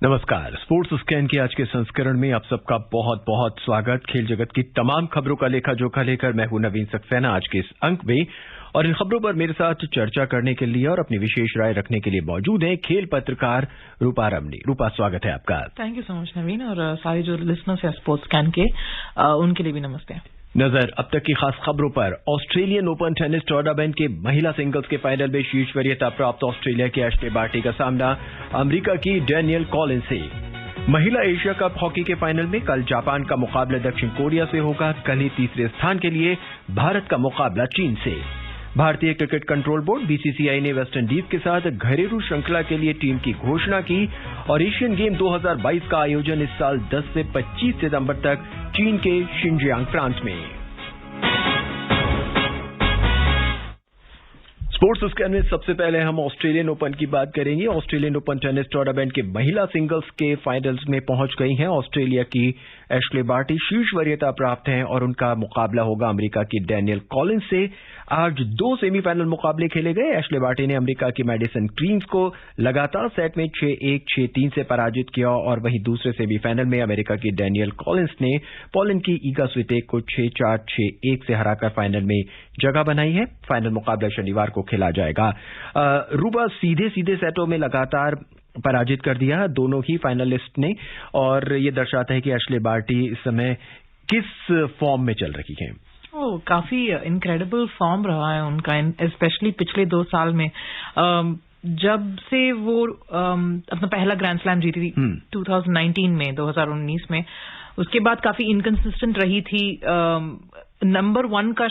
नमस्कार। Sports scan के आज के संस्करण में आप सबका बहुत बहुत स्वागत। खेल जगत की तमाम खबरों का लेखा जोखा लेकर मैं हूं नवीन सक्सेना आज के इस अंक में, और इन खबरों पर मेरे साथ चर्चा करने के लिए और अपनी विशेष राय रखने के लिए मौजूद हैं खेल पत्रकार रूपा रमनी। रूपा, स्वागत है आपका। थैंक यू सो मच नवीन, और सारे जो लिसनर्स हैं स्पोर्ट्स स्कैन के उनके लिए भी नमस्ते। नजर अब तक की खास खबरों पर। ऑस्ट्रेलियन ओपन टेनिस टूर्नामेंट के महिला सिंगल्स के फाइनल में शीर्ष वरीयता प्राप्त ऑस्ट्रेलिया की एशले बार्टी का सामना अमेरिका की डैनियल कॉलिंस से। महिला एशिया कप हॉकी के फाइनल में कल जापान का मुकाबला दक्षिण कोरिया से होगा। कल ही तीसरे स्थान के लिए भारत का मुकाबला चीन से। भारतीय क्रिकेट कंट्रोल बोर्ड बीसीसीआई ने वेस्टइंडीज के साथ घरेलू श्रृंखला के लिए टीम की घोषणा की, और एशियन गेम 2022 का आयोजन इस साल 10 से 25 सितंबर तक चीन के शिनजियांग प्रांत में। स्पोर्ट्स स्कैन में सबसे पहले हम ऑस्ट्रेलियन ओपन की बात करेंगे। ऑस्ट्रेलियन ओपन टेनिस टूर्नामेंट के महिला सिंगल्स के फाइनल्स में पहुंच गई हैं। ऑस्ट्रेलिया की एशले बार्टी शीर्ष वरीयता प्राप्त हैं और उनका मुकाबला होगा अमेरिका की डैनियल कॉलिंस से। आज 2 सेमीफाइनल मुकाबले खेले गए। एशले बार्टी ने अमेरिका की मैडिसन कीज को लगातार सेट में 6-1, 6-3 से पराजित किया, और वहीं दूसरे सेमीफाइनल में अमेरिका की डैनियल कॉलिंस ने पोलैंड की ईगा स्वितेक को 6-4, 6-1 से हराकर फाइनल में जगह बनाई है। फाइनल मुकाबला शनिवार को खेला जाएगा। रूबा, सीधे सेटों में लगातार पराजित कर दिया दोनों ही फाइनलिस्ट ने, और ये दर्शाता है कि एशले बार्टी इस समय किस फॉर्म में चल रही है। काफी इनक्रेडिबल फॉर्म रहा है उनका, स्पेशली पिछले 2 साल में। जब से वो अपना पहला ग्रैंड स्लैम जीती थी 2019 में, उसके बाद काफी इनकंसिस्टेंट रही थी। नंबर 1 का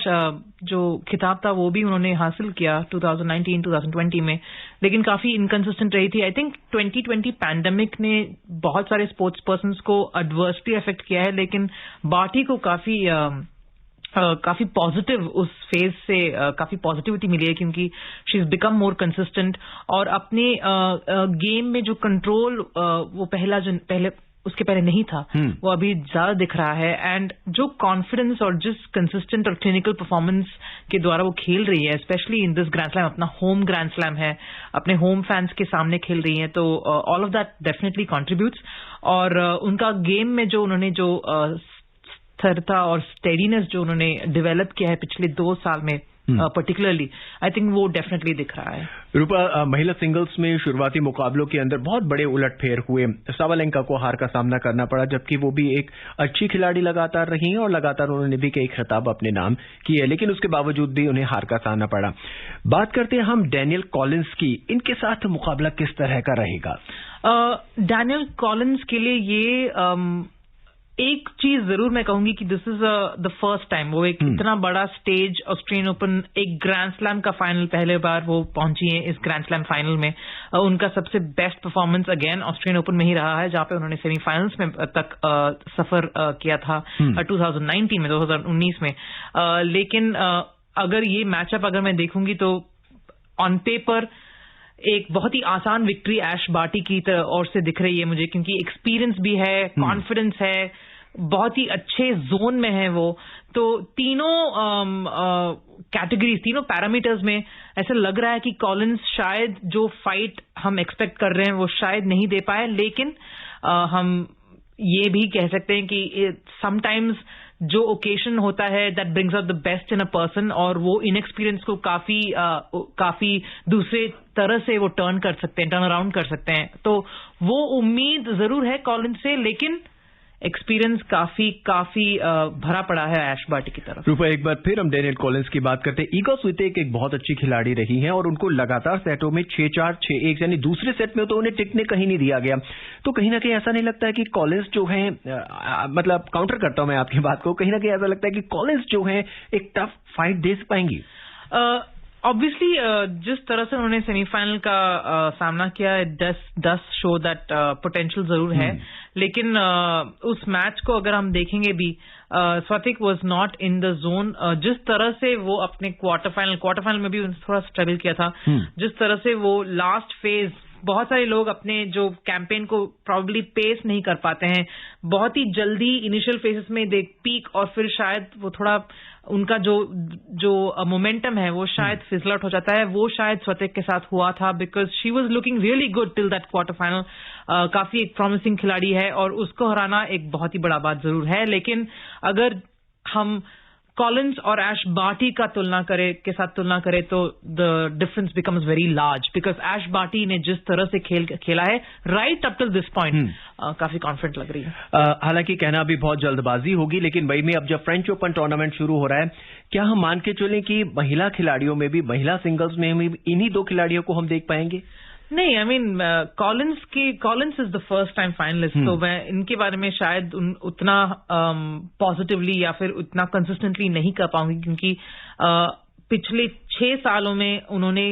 जो खिताब था वो भी उन्होंने हासिल किया 2019-2020 में, लेकिन काफी इनकंसिस्टेंट रही थी। आई थिंक 2020 पैंडेमिक ने बहुत सारे स्पोर्ट्स पर्सन्स को एडवर्सली अफेक्ट किया है, लेकिन बार्टी को काफी पॉजिटिव उस फेज से काफी पॉजिटिविटी मिली है, क्योंकि she is become more consistent, और अपने गेम में जो कंट्रोल वो उसके पहले नहीं था, वो अभी ज्यादा दिख रहा है। एंड जो कॉन्फिडेंस और जिस कंसिस्टेंट और क्लिनिकल परफॉर्मेंस के द्वारा वो खेल रही है, specially in this grand slam, अपना होम ग्रैंड स्लैम है, अपने होम फैंस के सामने खेल रही है, तो all of that definitely contributes. और उनका गेम में जो उन्होंने जो स्थिरता और स्टेडीनेस जो उन्होंने डेवलप किया है पिछले 2 साल में पर्टिकुलरली, आई थिंक वो डेफिनेटली दिख रहा है। रूपा, महिला सिंगल्स में शुरुआती मुकाबलों के अंदर बहुत बड़े उलटफेर हुए। साबालेंका को हार का सामना करना पड़ा, जबकि वो भी एक अच्छी खिलाड़ी लगातार रही हैं और लगातार उन्होंने भी कई खिताब अपने नाम किए, लेकिन उसके बावजूद भी उन्हें हार का सामना पड़ा। बात करते हैं हम डैनियल कॉलिंस की। इनके साथ मुकाबला किस तरह का रहेगा? डैनियल कॉलिंस के लिए ये एक चीज जरूर मैं कहूंगी कि this is the first time वो एक इतना बड़ा स्टेज, ऑस्ट्रेलियन ओपन, एक ग्रैंड स्लैम का फाइनल, पहले बार वो पहुंची है इस ग्रैंड स्लैम फाइनल में। उनका सबसे best performance again Australian open में ही रहा है, जहां पे उन्होंने सेमीफाइनल्स में तक सफर किया था 2019 में। लेकिन अगर ये मैचअप अगर मैं देखूंगी तो ऑन पेपर एक बहुत ही आसान विक्ट्री एश बार्टी की ओर से दिख रही है मुझे, क्योंकि एक्सपीरियंस भी है, कॉन्फिडेंस है, बहुत ही अच्छे जोन में है वो। तो तीनों कैटेगरीज, तीनों पैरामीटर्स में ऐसा लग रहा है कि कॉलिंस शायद जो फाइट हम एक्सपेक्ट कर रहे हैं वो शायद नहीं दे पाए, लेकिन हम ये भी कह सकते हैं कि समटाइम्स जो ओकेशन होता है that brings out the best in a person, और वो इनएक्सपीरियंस को काफी दूसरे तरह से वो टर्न अराउंड कर सकते हैं। तो वो उम्मीद जरूर है कॉलिंस से, लेकिन एक्सपीरियंस काफी भरा पड़ा है एश बार्टी की तरफ। रूपा, एक बार फिर हम डैनियल कॉलिंस की बात करते हैं। ईगा स्वितेक एक बहुत अच्छी खिलाड़ी रही हैं और उनको लगातार सेटों में 6-4, 6-1, यानी दूसरे सेट में तो उन्हें टिकने कहीं नहीं दिया गया। तो कहीं ना कहीं ऐसा नहीं लगता है कि कॉलिंस जो है, मतलब काउंटर करता हूं मैं आपकी बात को, कहीं ना कहीं ऐसा लगता है कि कॉलिंस जो है एक टफ फाइट दे पाएंगी? ऑब्वियसली जिस तरह से उन्होंने सेमीफाइनल का सामना किया, डस शो दैट पोटेंशियल जरूर है, लेकिन उस मैच को अगर हम देखेंगे भी, स्वितेक was not in the zone. जिस तरह से वो अपने क्वार्टर फाइनल में भी थोड़ा स्ट्रगल किया था, जिस तरह से वो लास्ट फेज बहुत सारे लोग अपने जो कैंपेन को प्रॉब्ली पेस नहीं कर पाते हैं, बहुत ही जल्दी इनिशियल फेजेस में दे पीक और फिर शायद वो थोड़ा उनका जो मोमेंटम है वो शायद फिजल आउट हो जाता है। वो शायद स्वतिक के साथ हुआ था because she was looking really good till that quarter final. काफी एक प्रॉमिसिंग खिलाड़ी है और उसको हराना एक बहुत ही बड़ा बात जरूर है। लेकिन अगर हम कॉलिन्स और एश बार्टी का के साथ तुलना करें तो the difference becomes very large because Ash Barty ने जिस तरह से खेला है right up till this point काफी कॉन्फिडेंट लग रही है। हालांकि कहना अभी बहुत जल्दबाजी होगी, लेकिन वही में अब जब फ्रेंच ओपन टूर्नामेंट शुरू हो रहा है, क्या हम मान के चलें कि महिला खिलाड़ियों में भी, महिला सिंगल्स में भी इन्हीं दो खिलाड़ियों को हम देख पाएंगे? नहीं, I mean Collins is the first time finalist, तो मैं इनके बारे में शायद उतना पॉजिटिवली या फिर उतना कंसिस्टेंटली नहीं कर पाऊंगी क्योंकि पिछले 6 सालों में उन्होंने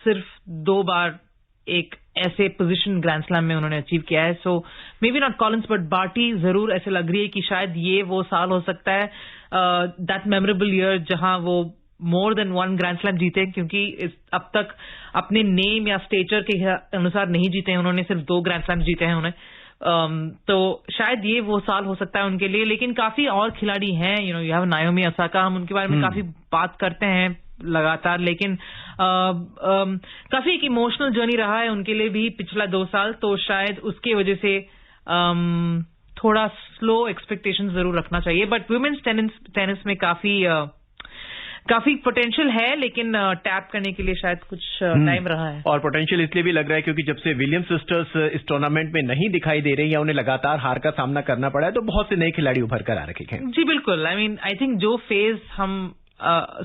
सिर्फ 2 बार एक ऐसे पोजीशन ग्रैंड स्लैम में उन्होंने अचीव किया है। So maybe not Collins but Barty जरूर ऐसे लग रही है कि शायद ये वो साल हो सकता है, दैट मेमोरेबल ईयर जहां वो मोर देन 1 ग्रैंड स्लैम जीते, क्योंकि अब तक अपने नेम या स्टेचर के अनुसार नहीं जीते हैं उन्होंने, सिर्फ 2 ग्रैंड स्लैम जीते हैं उन्हें। तो शायद ये वो साल हो सकता है उनके लिए। लेकिन काफी और खिलाड़ी हैं, यू हैव नाओमी ओसाका, हम उनके बारे में काफी बात करते हैं लगातार, लेकिन काफी एक इमोशनल जर्नी रहा है उनके लिए भी पिछला 2 साल, तो शायद उसके वजह से थोड़ा स्लो एक्सपेक्टेशंस जरूर रखना चाहिए। बट वुमेन्स टेनिस में काफी पोटेंशियल है, लेकिन टैप करने के लिए शायद कुछ टाइम रहा है। और पोटेंशियल इसलिए भी लग रहा है क्योंकि जब से विलियम्स सिस्टर्स इस टूर्नामेंट में नहीं दिखाई दे रही या उन्हें लगातार हार का सामना करना पड़ा है, तो बहुत से नए खिलाड़ी उभर कर आ रखे हैं। जी बिल्कुल, आई थिंक जो फेज हम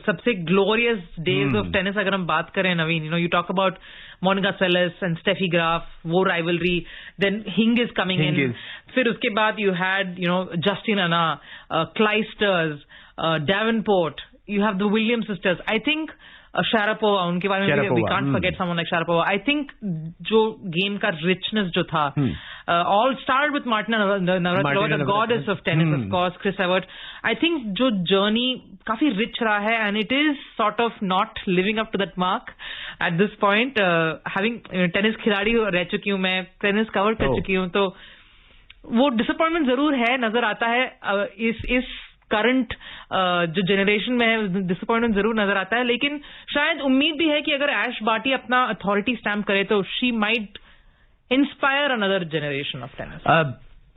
सबसे ग्लोरियस डेज ऑफ टेनिस अगर हम बात करें Naveen, you talk about Monica Seles and Steffi Graf, वो rivalry, then Hingis coming in, फिर उसके बाद you had Justine Henin, Clijsters, Davenport, you have the Williams sisters. I think Sharapova, उनके बारे में we can't forget someone like Sharapova. I think जो game का richness जो था, all started with Martina Navratilova, the goddess of tennis, of course, Chris Evert. I think जो journey काफी rich रहा है and it is sort of not living up to that mark at this point. Having tennis खिलाड़ी रह चुकी हूँ मैं, tennis cover कर चुकी हूँ, तो वो disappointment जरूर है, नजर आता है इस करंट जो जनरेशन में है, डिसअपॉइंटमेंट जरूर नजर आता है। लेकिन शायद उम्मीद भी है कि अगर एश बार्टी अपना अथॉरिटी स्टैम्प करे तो she might inspire another generation of tennis.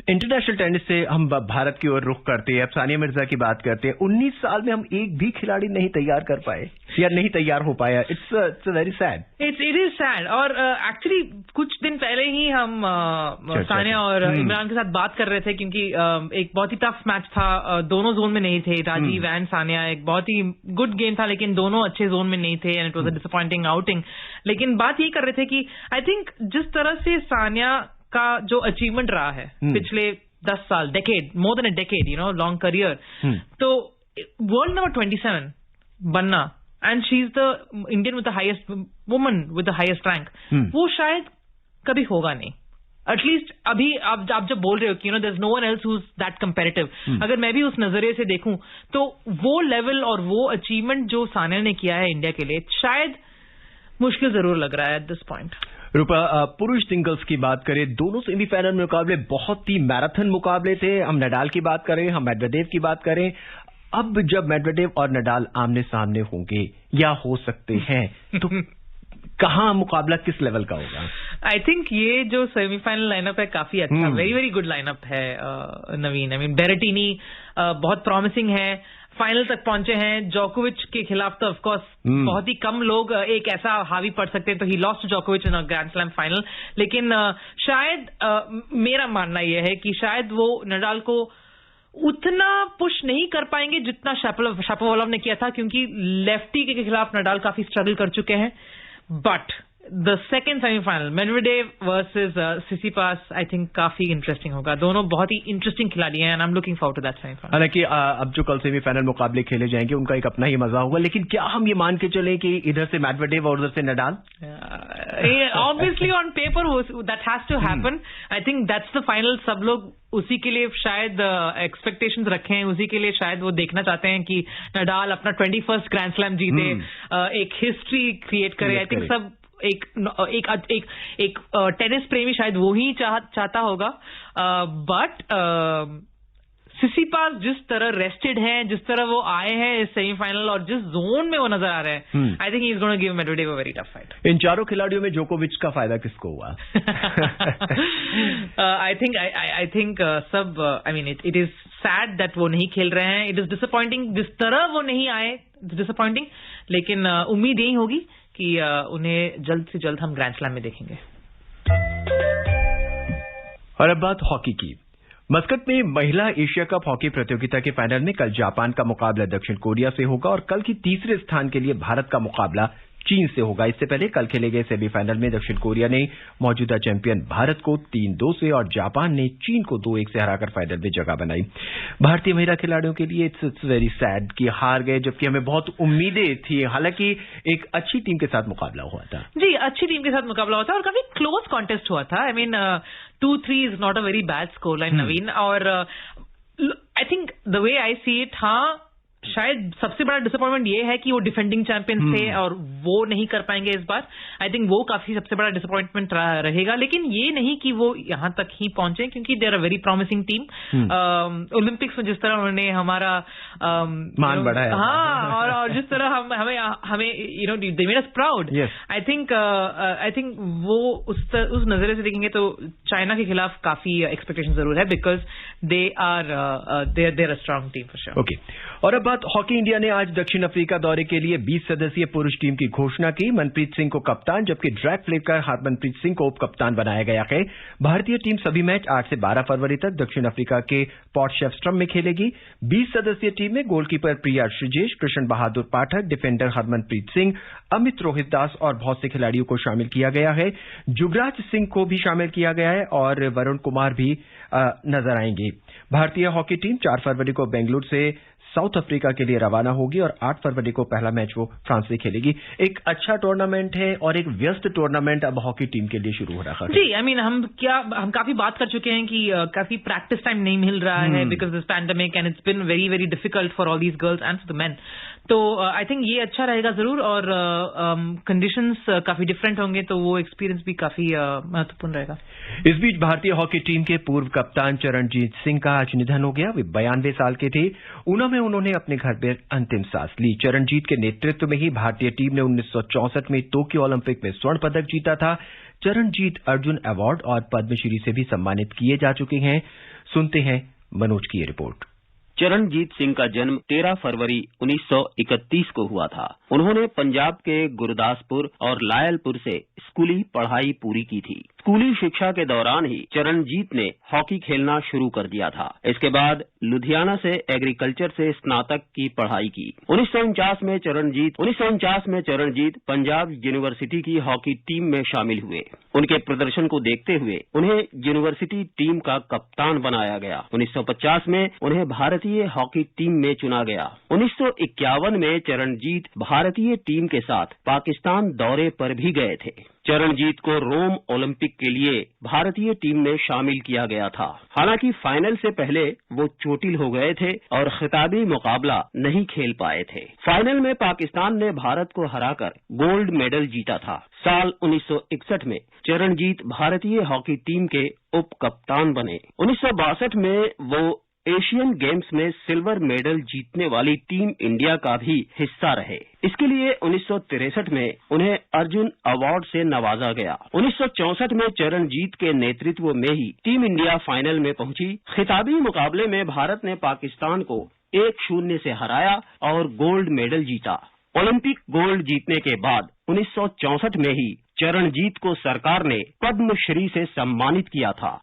International tennis से हम भारत की ओर रुख करते हैं, अब सानिया मिर्जा की बात करते हैं। 19 साल में हम एक भी खिलाड़ी नहीं तैयार कर पाए या नहीं तैयार हो पाया। It's very sad. It is sad. और एक्चुअली कुछ दिन पहले ही हम सानिया और इमरान के साथ बात कर रहे थे, क्योंकि एक बहुत ही टफ मैच था, दोनों जोन में नहीं थे, राजीव एंड सानिया। एक बहुत ही गुड गेम था लेकिन दोनों अच्छे जोन में नहीं थे and it was a disappointing outing. लेकिन बात ये कर रहे थे कि आई थिंक जिस तरह से सानिया का जो अचीवमेंट रहा है पिछले 10 साल, decade, more than a decade, long career, तो वर्ल्ड नंबर 27 बनना and she is the Indian with the highest woman with the highest rank, वो शायद कभी होगा नहीं। एटलीस्ट अभी आप जब बोल रहे हो कि there is no one else who is that comparative, अगर मैं भी उस नजरिए से देखूं तो वो लेवल और वो अचीवमेंट जो सानिया ने किया है इंडिया के लिए, शायद मुश्किल जरूर लग रहा है एट दिस पॉइंट। रूपा, पुरुष सिंगल्स की बात करें, दोनों सेमीफाइनल मुकाबले बहुत ही मैराथन मुकाबले थे। हम नडाल की बात करें, हम मेडवेडेव की बात करें, अब जब मेडवेडेव और नडाल आमने सामने होंगे या हो सकते हैं, तो कहाँ मुकाबला किस लेवल का होगा? आई थिंक ये जो सेमीफाइनल लाइनअप है काफी अच्छा, वेरी वेरी गुड लाइनअप है नवीन। आई मीन बेरेटिनी बहुत प्रॉमिसिंग है, फाइनल तक पहुंचे हैं। जोकोविच के खिलाफ तो ऑफ कोर्स बहुत ही कम लोग एक ऐसा हावी पड़ सकते हैं, तो ही लॉस्ट टू जोकोविच इन अ ग्रैंड स्लैम फाइनल। लेकिन शायद मेरा मानना यह है कि शायद वो नडाल को उतना पुश नहीं कर पाएंगे जितना शापोवालोव ने किया था, क्योंकि लेफ्टी के खिलाफ नडाल काफी स्ट्रगल कर चुके हैं। But the second semifinal Medvedev versus Tsitsipas, I think काफी इंटरेस्टिंग होगा। दोनों बहुत ही इंटरेस्टिंग खिलाड़ी हैं and I am looking forward to that semifinal. हालांकि अब जो कल सेमीफाइनल मुकाबले खेले जाएंगे उनका एक अपना ही मजा होगा, लेकिन क्या हम ये मान के चले कि इधर से मेडवेडेव और उधर से Nadal? Obviously on paper that has to happen. I think that's the final. सब लोग उसी के लिए शायद एक्सपेक्टेशंस रखे हैं, उसी के लिए शायद वो देखना चाहते हैं कि नडाल अपना 21st ग्रैंड स्लैम जीते, एक हिस्ट्री क्रिएट करे। आई थिंक सब एक टेनिस प्रेमी शायद वो ही चाहता होगा, बट सिसिपास जिस तरह रेस्टेड हैं, जिस तरह वो आए हैं इस सेमीफाइनल और जिस जोन में वो नजर आ रहे हैं, I think he is gonna give Medvedev a very tough fight. इन चारों खिलाड़ियों में जोकोविच का फायदा किसको हुआ? आई थिंक सब, I mean it is sad that वो नहीं खेल रहे हैं. इट इज डिसअपॉइंटिंग जिस तरह वो नहीं आए, डिसअपॉइंटिंग, लेकिन उम्मीद यही होगी कि उन्हें जल्द से जल्द हम ग्रैंड स्लैम में देखेंगे. और अब बात हॉकी की. मस्कट में महिला एशिया कप हॉकी प्रतियोगिता के फाइनल में कल जापान का मुकाबला दक्षिण कोरिया से होगा और कल की तीसरे स्थान के लिए भारत का मुकाबला चीन से होगा. इससे पहले कल खेले गए सेमीफाइनल में दक्षिण कोरिया ने मौजूदा चैंपियन भारत को 3-2 से और जापान ने चीन को 2-1 से हराकर फाइनल में जगह बनाई. भारतीय महिला खिलाड़ियों के लिए इट्स वेरी सैड कि हार गए, जबकि हमें बहुत उम्मीदें थी. हालांकि एक अच्छी टीम के साथ मुकाबला हुआ था. जी, अच्छी टीम के साथ मुकाबला हुआ था और काफी क्लोज कॉन्टेस्ट हुआ था. I mean 2-3 is not a very bad score line, Naveen. और I think the way I see it, हाँ, शायद सबसे बड़ा डिसअपॉइंटमेंट ये है कि वो डिफेंडिंग चैंपियन थे और वो नहीं कर पाएंगे इस बार. आई थिंक वो काफी सबसे बड़ा डिसअपॉइंटमेंट रहेगा. लेकिन ये नहीं कि वो यहां तक ही पहुंचे, क्योंकि they are a very promising team. Olympics में जिस तरह उन्होंने हमारा मान बढ़ाया, हाँ, और जिस तरह हमें you know they made us proud. I think वो उस नजरिए से देखेंगे तो चाइना के खिलाफ काफी एक्सपेक्टेशन जरूर है, because they are a strong team for sure. Okay. और अब बात हॉकी इंडिया ने आज दक्षिण अफ्रीका दौरे के लिए 20 सदस्यीय पुरुष टीम की घोषणा की. मनप्रीत सिंह को कप्तान, जबकि ड्रैग फ्लिकर हरमनप्रीत सिंह को उप कप्तान बनाया गया है. भारतीय टीम सभी मैच 8 से 12 फरवरी तक दक्षिण अफ्रीका के पॉटशेफ्स्ट्रम में खेलेगी. 20 सदस्यीय टीम में गोलकीपर प्रिया श्रीजेश, कृष्ण बहादुर पाठक, डिफेंडर हरमनप्रीत सिंह, अमित रोहित दास और बहुत से खिलाड़ियों को शामिल किया गया है. जुगराज सिंह को भी शामिल किया गया है और वरुण कुमार भी नजर आएंगे. भारतीय हॉकी टीम 4 फरवरी को बेंगलुरु से साउथ अफ्रीका के लिए रवाना होगी और 8 फरवरी को पहला मैच वो फ्रांस से खेलेगी. एक अच्छा टूर्नामेंट है और एक व्यस्त टूर्नामेंट अब हॉकी टीम के लिए शुरू हो रहा है. जी, आई मीन हम काफी बात कर चुके हैं कि काफी प्रैक्टिस टाइम नहीं मिल रहा है because this pandemic, and it's been very very difficult for all these girls and for the main. तो आई थिंक ये अच्छा रहेगा जरूर, और कंडीशंस काफी डिफरेंट होंगे, तो वो एक्सपीरियंस भी काफी महत्वपूर्ण रहेगा. इस बीच भारतीय हॉकी टीम के पूर्व कप्तान चरणजीत सिंह का आज निधन हो गया. वे 92 साल के थे. ऊना में उन्होंने अपने घर पर अंतिम सांस ली. चरणजीत के नेतृत्व में ही भारतीय टीम ने 1964 में टोक्यो ओलंपिक में स्वर्ण पदक जीता था. चरणजीत अर्जुन अवार्ड और पद्मश्री से भी सम्मानित किए जा चुके हैं. सुनते हैं मनोज की ये रिपोर्ट. चरणजीत सिंह का जन्म 13 फरवरी 1931 को हुआ था. उन्होंने पंजाब के गुरदासपुर और लायलपुर से स्कूली पढ़ाई पूरी की थी. स्कूली शिक्षा के दौरान ही चरणजीत ने हॉकी खेलना शुरू कर दिया था. इसके बाद लुधियाना से एग्रीकल्चर से स्नातक की पढ़ाई की. 1949 में चरणजीत पंजाब यूनिवर्सिटी की हॉकी टीम में शामिल हुए. उनके प्रदर्शन को देखते हुए उन्हें यूनिवर्सिटी टीम का कप्तान बनाया गया. 1950 में उन्हें भारतीय हॉकी टीम में चुना गया. 1951 में चरणजीत भारतीय टीम के साथ पाकिस्तान दौरे पर भी गए थे. चरणजीत को रोम ओलंपिक के लिए भारतीय टीम में शामिल किया गया था. हालांकि फाइनल से पहले वो चोटिल हो गए थे और खिताबी मुकाबला नहीं खेल पाए थे. फाइनल में पाकिस्तान ने भारत को हराकर गोल्ड मेडल जीता था. साल 1961 में चरणजीत भारतीय हॉकी टीम के उप कप्तान बने. 1962 में वो एशियन गेम्स में सिल्वर मेडल जीतने वाली टीम इंडिया का भी हिस्सा रहे. इसके लिए 1963 में उन्हें अर्जुन अवार्ड से नवाजा गया. 1964 में चरणजीत के नेतृत्व में ही टीम इंडिया फाइनल में पहुंची. खिताबी मुकाबले में भारत ने पाकिस्तान को 1-0 से हराया और गोल्ड मेडल जीता. ओलंपिक गोल्ड जीतने के बाद 1964 में ही चरणजीत को सरकार ने पद्मश्री से सम्मानित किया था.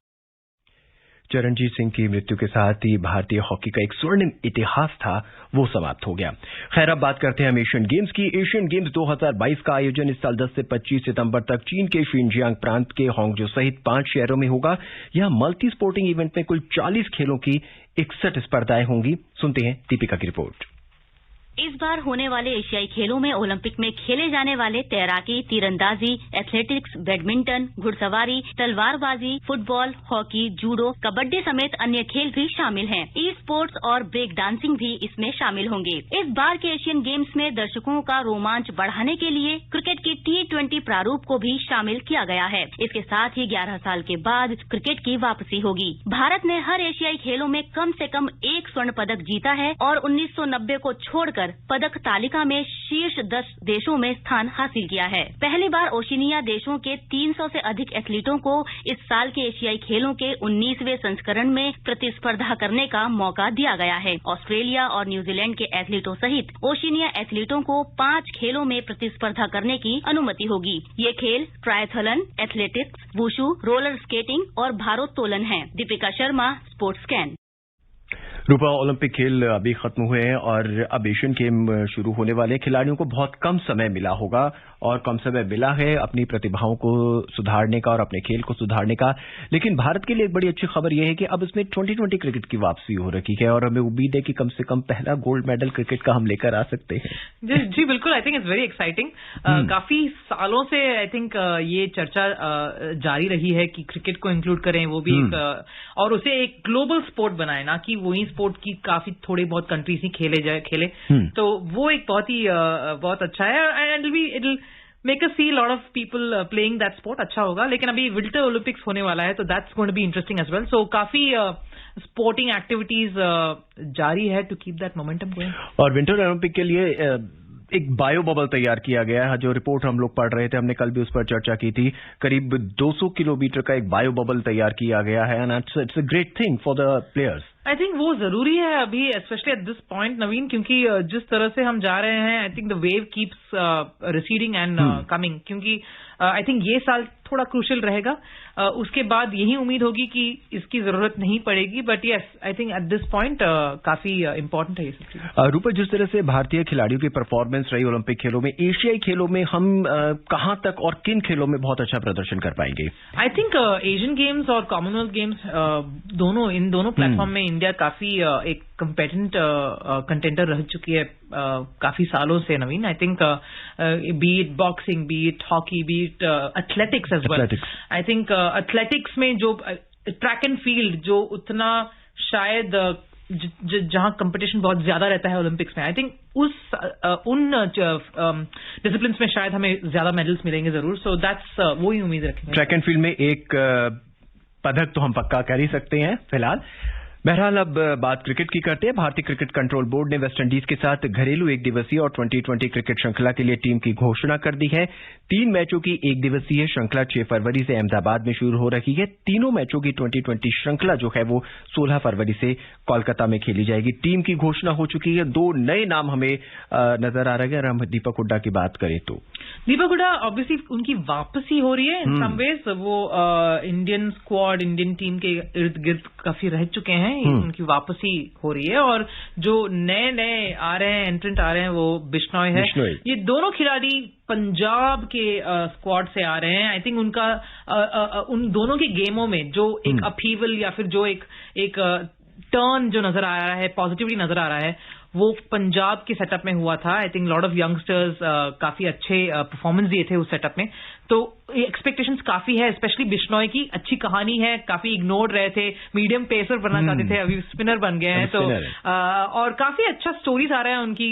चरणजीत सिंह की मृत्यु के साथ ही भारतीय हॉकी का एक स्वर्णिम इतिहास था वो समाप्त हो गया. खैर, अब बात करते हैं हम एशियन गेम्स की. एशियन गेम्स 2022 का आयोजन इस साल 10 से 25 सितंबर तक चीन के शिनजियांग प्रांत के होंगजो सहित 5 शहरों में होगा. यहां मल्टी स्पोर्टिंग इवेंट में कुल 40 खेलों की 61 स्पर्धाएं होंगी. सुनते हैं दीपिका की रिपोर्ट. इस बार होने वाले एशियाई खेलों में ओलंपिक में खेले जाने वाले तैराकी, तीरंदाजी, एथलेटिक्स, बैडमिंटन, घुड़सवारी, तलवारबाजी, फुटबॉल, हॉकी, जूडो, कबड्डी समेत अन्य खेल भी शामिल हैं। ई स्पोर्ट्स और ब्रेक डांसिंग भी इसमें शामिल होंगे। इस बार के एशियन गेम्स में दर्शकों का रोमांच बढ़ाने के लिए क्रिकेट की T20 प्रारूप को भी शामिल किया गया है। इसके साथ ही 11 साल के बाद क्रिकेट की वापसी होगी। भारत ने हर एशियाई खेलों में कम से कम 1 स्वर्ण पदक जीता है और 1990 को छोड़कर पदक तालिका में शीर्ष 10 देशों में स्थान हासिल किया है। पहली बार ओशिनिया देशों के 300 से अधिक एथलीटों को इस साल के एशियाई खेलों के 19वें संस्करण में प्रतिस्पर्धा करने का मौका दिया गया है। ऑस्ट्रेलिया और न्यूजीलैंड के एथलीटों सहित ओशिनिया एथलीटों को 5 खेलों में प्रतिस्पर्धा करने की अनुमति होगी। ये खेल triathlon, athletics, wushu, roller skating और भारोत्तोलन हैं। Deepika Sharma, sports scan. Rupa, Olympic खेल अभी खत्म हुए हैं और अब एशियन गेम शुरू होने वाले। खिलाड़ियों को बहुत कम समय मिला होगा और कम समय मिला है अपनी प्रतिभाओं को सुधारने का और अपने खेल को सुधारने का। लेकिन भारत के लिए एक बड़ी अच्छी खबर यह है कि अब इसमें 2020 क्रिकेट की वापसी हो रही है और हमें उम्मीद है कि कम से कम पहला गोल्ड मेडल क्रिकेट का हम लेकर आ सकते हैं। जी बिल्कुल, I think it's very exciting. काफी सालों से आई थिंक ये चर्चा जारी रही है कि क्रिकेट को इंक्लूड करें, वो भी और उसे एक ग्लोबल स्पोर्ट बनाए, ना कि वही स्पोर्ट की काफी थोड़ी बहुत कंट्रीज ही खेले। तो वो एक बहुत अच्छा है and it make us see lot of people playing that sport. अच्छा होगा। लेकिन अभी विंटर ओलंपिक्स होने वाला है तो that's going to be interesting as well. So काफी स्पोर्टिंग एक्टिविटीज जारी है to keep that momentum going. और विंटर ओलंपिक के लिए एक बायो बबल तैयार किया गया है। जो रिपोर्ट हम लोग पढ़ रहे थे, हमने कल भी उस पर चर्चा की थी। करीब 200 किलोमीटर का एक बायो बबल तैयार किया गया है and it's a great thing for the players. I think वो जरूरी है अभी, स्पेशली एट दिस पॉइंट नवीन, क्योंकि जिस तरह से हम जा रहे हैं, I think the wave keeps receding and coming. क्योंकि आई थिंक ये साल थोड़ा क्रूशियल रहेगा। उसके बाद यही उम्मीद होगी कि इसकी जरूरत नहीं पड़ेगी। But yes, I think at this point काफी इंपॉर्टेंट है ये सब चीजें। रूपा, जिस तरह से भारतीय खिलाड़ियों की परफॉर्मेंस रही ओलंपिक खेलों में, एशियाई खेलों में हम कहां तक और किन खेलों में बहुत अच्छा प्रदर्शन कर पाएंगे? आई थिंक एशियन गेम्स और कॉमनवेल्थ गेम्स इन दोनों प्लेटफॉर्म में इंडिया काफी एक कंपेटेंट कंटेंडर रह चुकी है काफी सालों से Naveen. I think be it boxing, be it hockey, be it athletics as well. I think athletics में जो ट्रैक एंड फील्ड जो उतना शायद जहां कंपटीशन बहुत ज्यादा रहता है ओलंपिक्स में, आई थिंक उन डिसिप्लिन्स में शायद हमें ज्यादा मेडल्स मिलेंगे जरूर। सो दैट्स वही उम्मीद रखेंगे। ट्रैक एंड फील्ड में एक पदक तो हम पक्का कर ही सकते हैं फिलहाल। बहरहाल अब बात क्रिकेट की करते हैं। भारतीय क्रिकेट कंट्रोल बोर्ड ने वेस्टइंडीज के साथ घरेलू एक दिवसीय और 2020 क्रिकेट श्रृंखला के लिए टीम की घोषणा कर दी है। 3 मैचों की एक दिवसीय श्रृंखला 6 फरवरी से अहमदाबाद में शुरू हो रही है। तीनों मैचों की 2020 श्रृंखला जो है वो 16 फरवरी से कोलकाता में खेली जाएगी। टीम की घोषणा हो चुकी है। 2 नए नाम हमें नजर आ रहे हैं। अगर हम दीपक हुड्डा की बात करें तो दीपक हुड्डा ऑब्वियसली उनकी वापसी हो रही है इन सम वेज। वो इंडियन स्क्वाड, इंडियन टीम के इर्द गिर्द काफी रह चुके हैं। उनकी वापसी हो रही है और जो नए आ रहे हैं, एंट्रेंट आ रहे हैं, वो बिश्नोई है। ये दोनों खिलाड़ी पंजाब के स्क्वाड से आ रहे हैं। आई थिंक उनका उन दोनों की गेमों में जो एक अपहीवल या फिर जो एक टर्न जो नजर आ रहा है, पॉजिटिविटी नजर आ रहा है, वो पंजाब के सेटअप में हुआ था। I think lot of youngsters काफी अच्छे परफॉर्मेंस दिए थे उस सेटअप में। तो एक्सपेक्टेशंस काफी है, स्पेशली बिश्नोई की अच्छी कहानी है। काफी इग्नोर्ड रहे थे, मीडियम पेसर बनना चाहते थे, अभी स्पिनर बन गए हैं। तो और काफी अच्छा स्टोरीज आ रहे हैं उनकी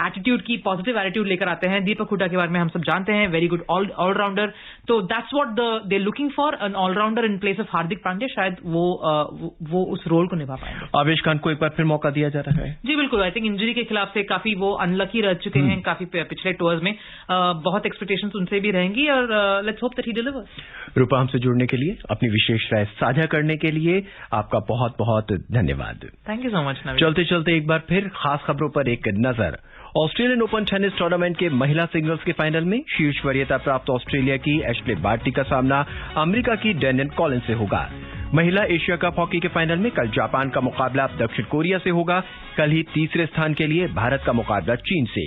एटीट्यूड की, पॉजिटिव एटीट्यूड लेकर आते हैं। दीपक हुड्डा के बारे में हम सब जानते हैं, वेरी गुड ऑलराउंडर। तो that's what they looking for, an allrounder in place of Hardik Pandya. शायद वो उस रोल को निभा पाएंगे। आवेश खान को एक बार फिर मौका दिया जा रहा है। जी बिल्कुल, आई थिंक इंजरी के खिलाफ से काफी वो अनलकी रह चुके हैं काफी पिछले टूर्स में। बहुत एक्सपेक्टेशंस उनसे भी रहेंगी और let's hope that he delivers. Rupa, हमसे जुड़ने के लिए, अपनी विशेष राय साझा करने के लिए आपका बहुत बहुत धन्यवाद। Thank you so much. चलते चलते एक बार फिर खास खबरों पर एक नजर। ऑस्ट्रेलियन ओपन टेनिस टूर्नामेंट के महिला सिंगल्स के फाइनल में शीर्ष वरीयता प्राप्त ऑस्ट्रेलिया की एश्ले बार्टी का सामना अमेरिका की डैनियल कॉलिन्स से होगा। महिला एशिया कप हॉकी के फाइनल में कल जापान का मुकाबला दक्षिण कोरिया से होगा। कल ही तीसरे स्थान के लिए भारत का मुकाबला चीन से।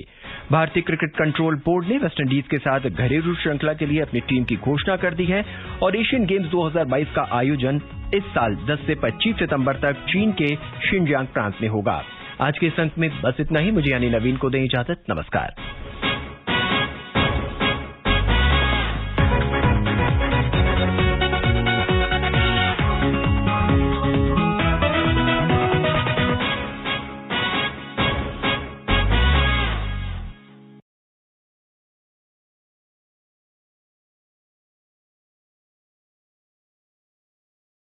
भारतीय क्रिकेट कंट्रोल बोर्ड ने वेस्टइंडीज के साथ घरेलू श्रृंखला के लिए अपनी टीम की घोषणा कर दी है और एशियन गेम्स 2022 का आयोजन इस साल 10 से 25 सितंबर तक चीन के शिनजियांग प्रांत में होगा। आज के इस अंक में बस इतना ही। मुझे यानी नवीन को दें इजाजत। नमस्कार।